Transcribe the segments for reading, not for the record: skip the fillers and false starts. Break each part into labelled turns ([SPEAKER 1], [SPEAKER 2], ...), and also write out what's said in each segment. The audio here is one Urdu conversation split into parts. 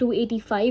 [SPEAKER 1] 285।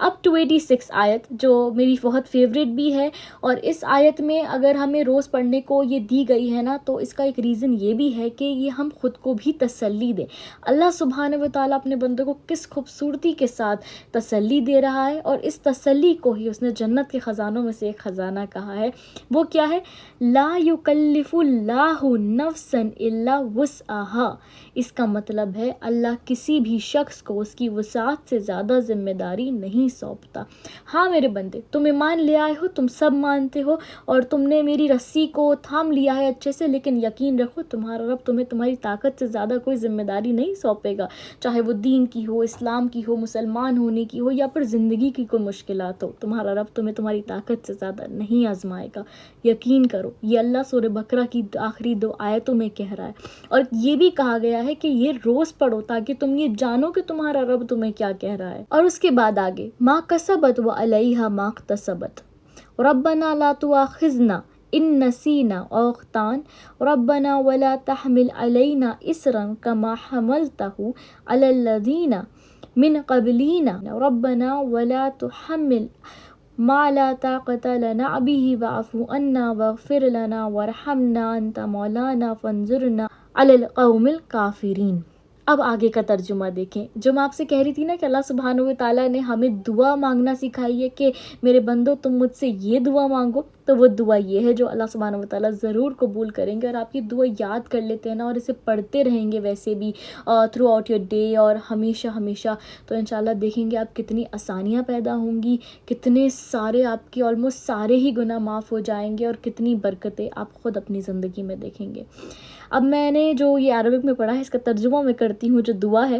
[SPEAKER 1] اب 286 آیت جو میری بہت فیوریٹ بھی ہے، اور اس آیت میں اگر ہمیں روز پڑھنے کو یہ دی گئی ہے نا، تو اس کا ایک ریزن یہ بھی ہے کہ یہ ہم خود کو بھی تسلی دیں۔ اللہ سبحانہ و تعالیٰ اپنے بندوں کو کس خوبصورتی کے ساتھ تسلی دے رہا ہے، اور اس تسلی کو ہی اس نے جنت کے خزانوں میں سے ایک خزانہ کہا ہے۔ وہ کیا ہے؟ لا یکلف اللہ نفسا الا وسعها۔ اس کا مطلب ہے اللہ کسی بھی شخص کو اس کی وسعت سے زیادہ ذمہ داری نہیں سونپتا۔ ہاں میرے بندے، تم ایمان لے آئے ہو، تم سب مانتے ہو، اور تم نے میری رسی کو تھام لیا ہے اچھے سے، لیکن یقین رکھو تمہارا رب تمہیں تمہاری طاقت سے زیادہ کوئی ذمہ داری نہیں سونپے گا، چاہے وہ دین کی ہو، اسلام کی ہو، مسلمان ہونے کی ہو، یا پھر زندگی کی کوئی مشکلات ہو۔ تمہارا رب تمہیں تمہاری طاقت سے زیادہ نہیں آزمائے گا، یقین کرو۔ یہ اللہ سورہ بقرہ کی آخری 2 آیتوں میں کہہ رہا ہے، اور یہ بھی کہا گیا ہے کہ یہ روز پڑھو تاکہ تم یہ جانو کہ تمہارا رب تمہیں کیا کہہ رہا ہے۔ اور اس کے بعد آگے ما کسبت وعلیہا ما اکتسبت، ربنا لا تؤاخذنا ان نسینا او اخطأنا ربنا ولا تحمل علینا اصرا کما حملته علی الذین من قبلنا ربنا ولا تحمل ما لا طاقت لنا به واعف عنا واغفر لنا وارحمنا انت مولانا فانصرنا علی القوم الکافرین۔ اب آگے کا ترجمہ دیکھیں، جو میں آپ سے کہہ رہی تھی نا کہ اللہ سبحانہ و تعالیٰ نے ہمیں دعا مانگنا سکھائی ہے کہ میرے بندو تم مجھ سے یہ دعا مانگو، تو وہ دعا یہ ہے جو اللہ سبحانہ و تعالیٰ ضرور قبول کریں گے۔ اور آپ یہ دعا یاد کر لیتے ہیں نا، اور اسے پڑھتے رہیں گے ویسے بھی تھرو آؤٹ یور ڈے اور ہمیشہ ہمیشہ، تو انشاءاللہ دیکھیں گے آپ کتنی آسانیاں پیدا ہوں گی، کتنے سارے آپ کے آلموسٹ سارے ہی گناہ معاف ہو جائیں گے، اور کتنی برکتیں آپ خود اپنی زندگی میں دیکھیں گے۔ اب میں نے جو یہ عربک میں پڑھا ہے، اس کا ترجمہ میں کرتی ہوں۔ جو دعا ہے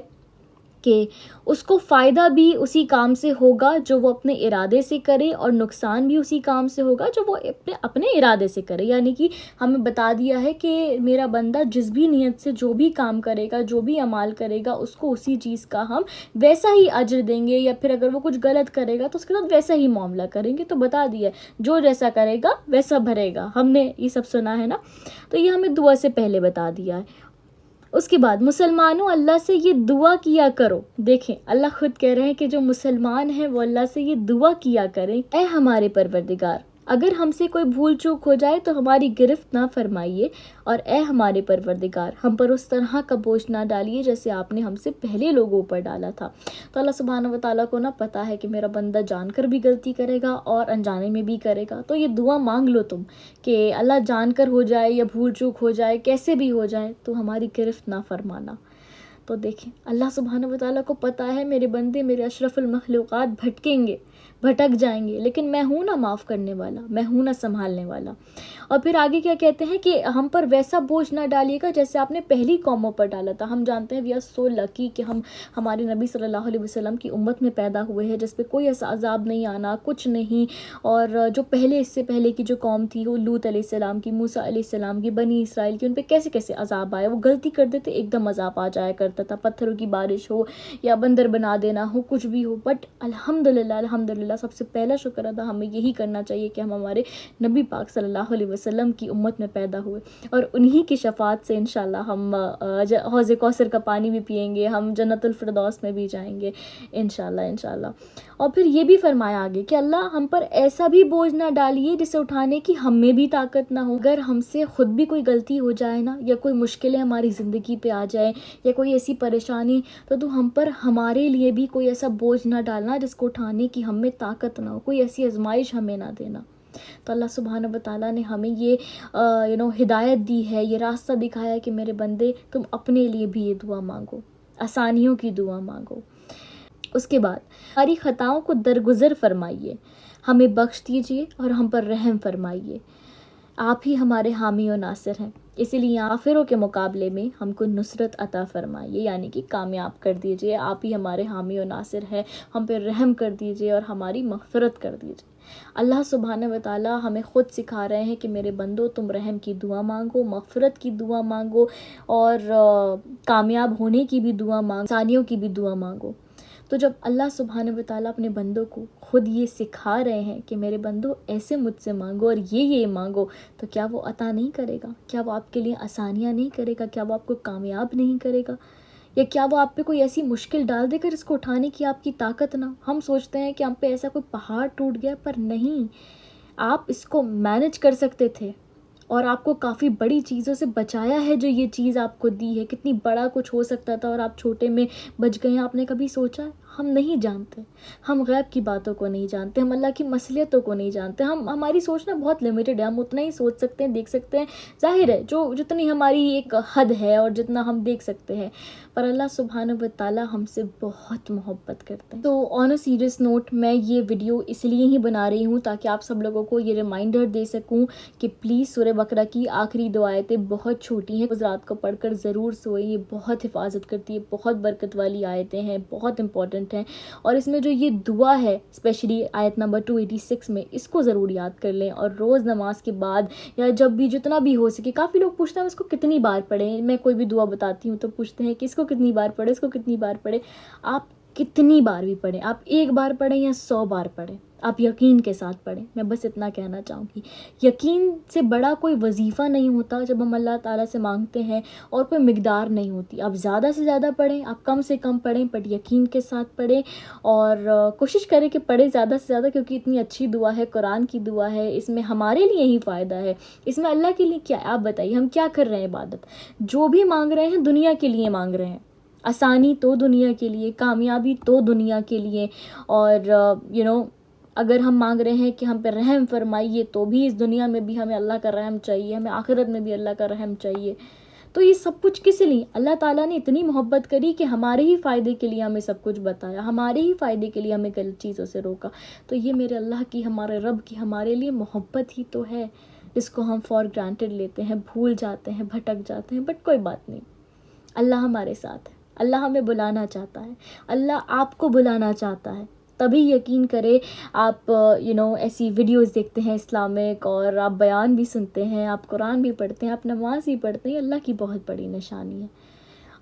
[SPEAKER 1] کہ اس کو فائدہ بھی اسی کام سے ہوگا جو وہ اپنے ارادے سے کرے، اور نقصان بھی اسی کام سے ہوگا جو وہ اپنے ارادے سے کرے۔ یعنی کہ ہمیں بتا دیا ہے کہ میرا بندہ جس بھی نیت سے جو بھی کام کرے گا، جو بھی اعمال کرے گا، اس کو اسی چیز کا ہم ویسا ہی اجر دیں گے، یا پھر اگر وہ کچھ غلط کرے گا تو اس کے ساتھ ویسا ہی معاملہ کریں گے۔ تو بتا دیا جو جیسا کرے گا ویسا بھرے گا، ہم نے یہ سب سنا ہے نا، تو یہ ہمیں دعا سے پہلے بتا دیا ہے۔ اس کے بعد مسلمانوں اللہ سے یہ دعا کیا کرو۔ دیکھیں اللہ خود کہہ رہے ہیں کہ جو مسلمان ہیں وہ اللہ سے یہ دعا کیا کریں، اے ہمارے پروردگار اگر ہم سے کوئی بھول چوک ہو جائے تو ہماری گرفت نہ فرمائیے، اور اے ہمارے پروردگار ہم پر اس طرح کا بوجھ نہ ڈالیے جیسے آپ نے ہم سے پہلے لوگوں پر ڈالا تھا۔ تو اللہ سبحانہ و تعالیٰ کو نا پتہ ہے کہ میرا بندہ جان کر بھی غلطی کرے گا اور انجانے میں بھی کرے گا، تو یہ دعا مانگ لو تم کہ اللہ جان کر ہو جائے یا بھول چوک ہو جائے، کیسے بھی ہو جائے، تو ہماری گرفت نہ فرمانا۔ تو دیکھیں اللہ سبحانہ و تعالیٰ کو پتہ ہے میرے بندے، میرے اشرف المخلوقات بھٹکیں گے، بھٹک جائیں گے، لیکن میں ہوں نا معاف کرنے والا، میں ہوں نا سنبھالنے والا۔ اور پھر آگے کیا کہتے ہیں کہ ہم پر ویسا بوجھ نہ ڈالیے گا جیسے آپ نے پہلی قوموں پر ڈالا تھا۔ ہم جانتے ہیں وی آر سو لکی کہ ہم ہمارے نبی صلی اللہ علیہ وسلم کی امت میں پیدا ہوئے ہیں جس پہ کوئی ایسا عذاب نہیں آنا، کچھ نہیں۔ اور جو پہلے اس سے پہلے کی جو قوم تھی، وہ لوط علیہ السلام کی، موسیٰ علیہ السلام کی، بنی اسرائیل کی، ان پہ کیسے کیسے عذاب آیا۔ وہ غلطی کرتے تھے ایک دم عذاب آ جایا کرتا تھا، پتھروں کی بارش ہو یا بندر بنا دینا ہو، کچھ بھی ہو۔ بٹ الحمدللہ سب سے پہلا شکر ادا ہمیں یہی کرنا چاہیے کہ ہم ہمارے نبی پاک صلی اللہ علیہ وسلم کی امت میں پیدا ہوئے، اور انہی کی شفاعت سے انشاءاللہ ہم حوض کوثر کا پانی بھی پئیں گے، ہم جنت الفردوس میں بھی جائیں گے انشاءاللہ۔ اور پھر یہ بھی فرمایا آگے کہ اللہ ہم پر ایسا بھی بوجھ نہ ڈالیے جسے اٹھانے کی ہم میں بھی طاقت نہ ہو۔ اگر ہم سے خود بھی کوئی غلطی ہو جائے نا، یا کوئی مشکلیں ہماری زندگی پہ آ جائے، یا کوئی ایسی پریشانی، تو ہم پر ہمارے لیے بھی کوئی ایسا بوجھ نہ ڈالنا جس کو اٹھانے کی ہم میں طاقت نہ ہو، کوئی ایسی آزمائش ہمیں نہ دینا۔ تو اللہ سبحانہ و تعالیٰ نے ہمیں یہ ہدایت دی ہے، یہ راستہ دکھایا ہے کہ میرے بندے تم اپنے لیے بھی یہ دعا مانگو، آسانیوں کی دعا مانگو۔ اس کے بعد ہماری خطاؤں کو درگزر فرمائیے، ہمیں بخش دیجیے اور ہم پر رحم فرمائیے، آپ ہی ہمارے حامی و ناصر ہیں، اسی لیے کافروں کے مقابلے میں ہم کو نصرت عطا فرمائیے، یعنی کہ کامیاب کر دیجیے، آپ ہی ہمارے حامی و ناصر ہیں، ہم پہ رحم کر دیجیے اور ہماری مغفرت کر دیجیے۔ اللہ سبحانہ و تعالیٰ ہمیں خود سکھا رہے ہیں کہ میرے بندو تم رحم کی دعا مانگو، مغفرت کی دعا مانگو، اور کامیاب ہونے کی بھی دعا مانگو، آسانیوں کی بھی دعا مانگو۔ تو جب اللہ سبحانہ و تعالیٰ اپنے بندوں کو خود یہ سکھا رہے ہیں کہ میرے بندو ایسے مجھ سے مانگو اور یہ مانگو، تو کیا وہ عطا نہیں کرے گا؟ کیا وہ آپ کے لیے آسانیاں نہیں کرے گا؟ کیا وہ آپ کو کامیاب نہیں کرے گا؟ یا کیا وہ آپ پہ کوئی ایسی مشکل ڈال دے کر اس کو اٹھانے کی آپ کی طاقت نہ ہو؟ ہم سوچتے ہیں کہ ہم پہ ایسا کوئی پہاڑ ٹوٹ گیا، پر نہیں، آپ اس کو مینج کر سکتے تھے، اور آپ کو کافی بڑی چیزوں سے بچایا ہے جو یہ چیز آپ کو دی ہے۔ کتنی بڑا کچھ ہو سکتا تھا اور آپ چھوٹے میں بچ گئے ہیں، آپ نے کبھی سوچا ہے؟ ہم نہیں جانتے، ہم غیب کی باتوں کو نہیں جانتے، ہم اللہ کی مصلحتوں کو نہیں جانتے، ہماری سوچنا بہت لمیٹڈ ہے، ہم اتنا ہی سوچ سکتے ہیں، دیکھ سکتے ہیں، ظاہر ہے جو جتنی ہماری ایک حد ہے اور جتنا ہم دیکھ سکتے ہیں، پر اللہ سبحانہ و تعالیٰ ہم سے بہت محبت کرتے ہیں۔ تو آن اے سیریس نوٹ، میں یہ ویڈیو اس لیے ہی بنا رہی ہوں تاکہ آپ سب لوگوں کو یہ ریمائنڈر دے سکوں کہ پلیز سورہ بقرہ کی آخری دو آیتیں بہت چھوٹی ہیں، اس رات کو پڑھ کر ضرور سوئیں، یہ بہت حفاظت کرتی ہے، بہت برکت والی آیتیں ہیں، بہت امپورٹنٹ ہیں، اور اس میں جو یہ دعا ہے اسپیشلی آیت نمبر 286 میں، اس کو ضرور یاد کر لیں، اور روز نماز کے بعد یا جب بھی جتنا بھی ہو سکے، کافی لوگ پوچھتے ہیں اس کو کتنی بار پڑھیں، میں کوئی بھی دعا بتاتی ہوں تو پوچھتے ہیں کہ اس کو کتنی بار پڑھیں، اس کو کتنی بار پڑھیں۔ آپ کتنی بار بھی پڑھیں، آپ ایک بار پڑھیں یا 100 بار پڑھیں، آپ یقین کے ساتھ پڑھیں، میں بس اتنا کہنا چاہوں گی۔ یقین سے بڑا کوئی وظیفہ نہیں ہوتا جب ہم اللہ تعالیٰ سے مانگتے ہیں، اور کوئی مقدار نہیں ہوتی۔ آپ زیادہ سے زیادہ پڑھیں، آپ کم سے کم پڑھیں، بٹ یقین کے ساتھ پڑھیں، اور کوشش کریں کہ پڑھیں زیادہ سے زیادہ، کیونکہ اتنی اچھی دعا ہے، قرآن کی دعا ہے، اس میں ہمارے لیے ہی فائدہ ہے، اس میں اللہ کے لیے کیا ہے؟ آپ بتائیے، ہم کیا کر رہے ہیں عبادت؟ جو بھی مانگ رہے ہیں دنیا کے لیے مانگ رہے ہیں، آسانی تو دنیا کے لیے، کامیابی تو دنیا کے لیے، اور اگر ہم مانگ رہے ہیں کہ ہم پہ رحم فرمائیے، تو بھی اس دنیا میں بھی ہمیں اللہ کا رحم چاہیے، ہمیں آخرت میں بھی اللہ کا رحم چاہیے۔ تو یہ سب کچھ کس لیے؟ اللہ تعالیٰ نے اتنی محبت کری کہ ہمارے ہی فائدے کے لیے ہمیں سب کچھ بتایا، ہمارے ہی فائدے کے لیے ہمیں غلط چیزوں سے روکا۔ تو یہ میرے اللہ کی، ہمارے رب کی ہمارے لیے محبت ہی تو ہے، جس کو ہم فار گرانٹیڈ لیتے ہیں، بھول جاتے ہیں، بھٹک جاتے ہیں، بٹ کوئی بات نہیں، اللہ ہمارے ساتھ ہے، اللہ ہمیں بلانا چاہتا ہے، اللہ آپ کو بلانا چاہتا ہے۔ تبھی یقین کرے، آپ ایسی ویڈیوز دیکھتے ہیں اسلامک، اور آپ بیان بھی سنتے ہیں، آپ قرآن بھی پڑھتے ہیں، آپ نماز بھی پڑھتے ہیں، اللہ کی بہت بڑی نشانی ہے۔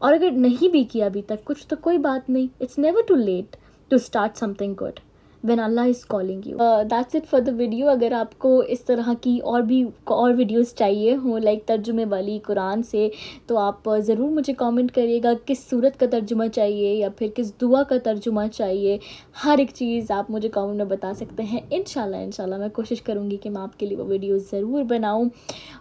[SPEAKER 1] اور اگر نہیں بھی کیا ابھی تک کچھ، تو کوئی بات نہیں، it's never too late to start something good when Allah is calling you. That's it for the video. اگر آپ کو اس طرح کی اور ویڈیوز چاہیے ہوں لائک ترجمے والی قرآن سے، تو آپ ضرور مجھے کامنٹ کریے گا کس صورت کا ترجمہ چاہیے یا پھر کس دعا کا ترجمہ چاہیے، ہر ایک چیز آپ مجھے کامنٹ میں بتا سکتے ہیں۔ انشاءاللہ میں کوشش کروں گی کہ میں آپ کے لیے وہ ویڈیوز ضرور بناؤں۔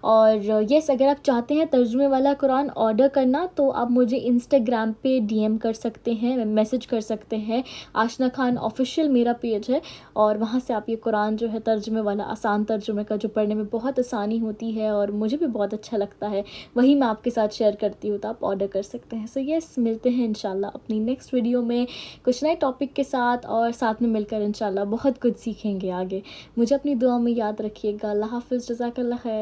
[SPEAKER 1] اور یس، اگر آپ چاہتے ہیں ترجمے والا قرآن آرڈر کرنا، تو آپ مجھے انسٹاگرام پہ DM کر سکتے ہیں، میسج کر سکتے ہیں، آشنا خان آفیشیل میرا پیج ہے، اور وہاں سے آپ یہ قرآن جو ہے ترجمے والا، آسان ترجمے کا، جو پڑھنے میں بہت آسانی ہوتی ہے اور مجھے بھی بہت اچھا لگتا ہے، وہی میں آپ کے ساتھ شیئر کرتی ہوں، تو آپ آرڈر کر سکتے ہیں۔ سو یس، ملتے ہیں انشاءاللہ اپنی نیکسٹ ویڈیو میں کچھ نئے ٹاپک کے ساتھ، اور ساتھ میں مل کر انشاءاللہ بہت کچھ سیکھیں گے آگے۔ مجھے اپنی دعا میں یاد رکھیے گا۔ اللہ حافظ، جزاک اللہ خیر۔